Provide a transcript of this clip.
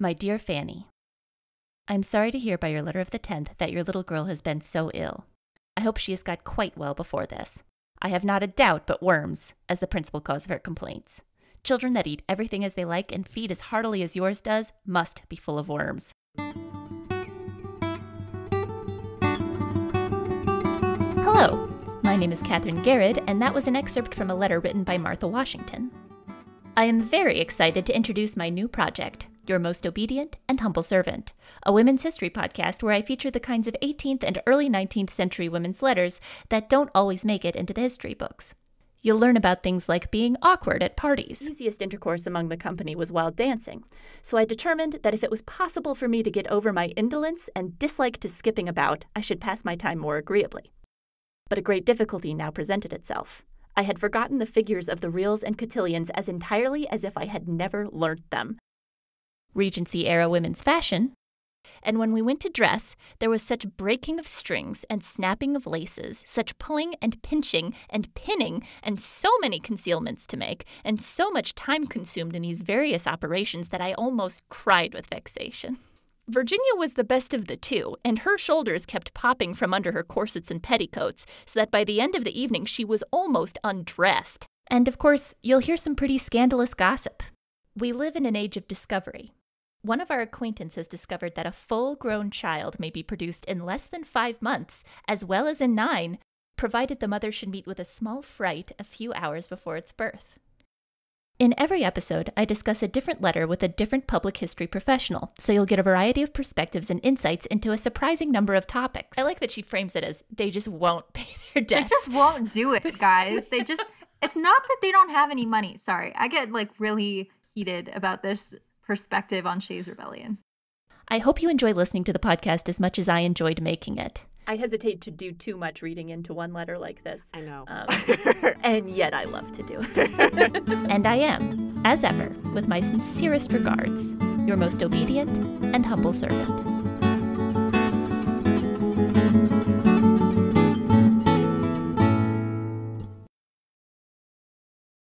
My dear Fanny, I'm sorry to hear by your letter of the 10th that your little girl has been so ill. I hope she has got quite well before this. I have not a doubt but worms as the principal cause of her complaints. Children that eat everything as they like and feed as heartily as yours does must be full of worms. Hello, my name is Catherine Garrett, and that was an excerpt from a letter written by Martha Washington. I am very excited to introduce my new project, Your Most Obedient and Humble Servant, a women's history podcast where I feature the kinds of 18th and early 19th century women's letters that don't always make it into the history books. You'll learn about things like being awkward at parties. The easiest intercourse among the company was while dancing, so I determined that if it was possible for me to get over my indolence and dislike to skipping about, I should pass my time more agreeably. But a great difficulty now presented itself. I had forgotten the figures of the reals and cotillions as entirely as if I had never learnt them. Regency-era women's fashion. And when we went to dress, there was such breaking of strings and snapping of laces, such pulling and pinching and pinning, and so many concealments to make, and so much time consumed in these various operations that I almost cried with vexation. Virginia was the best of the two, and her shoulders kept popping from under her corsets and petticoats, so that by the end of the evening she was almost undressed. And of course, you'll hear some pretty scandalous gossip. We live in an age of discovery. One of our acquaintances discovered that a full-grown child may be produced in less than 5 months, as well as in 9, provided the mother should meet with a small fright a few hours before its birth. In every episode, I discuss a different letter with a different public history professional, so you'll get a variety of perspectives and insights into a surprising number of topics. I like that she frames it as, they just won't pay their debts. They just won't do it, guys. It's not that they don't have any money. Sorry, I get really heated about this perspective on Shays Rebellion. I hope you enjoy listening to the podcast as much as I enjoyed making it. I hesitate to do too much reading into one letter like this. I know. And yet I love to do it. And I am, as ever, with my sincerest regards, your most obedient and humble servant.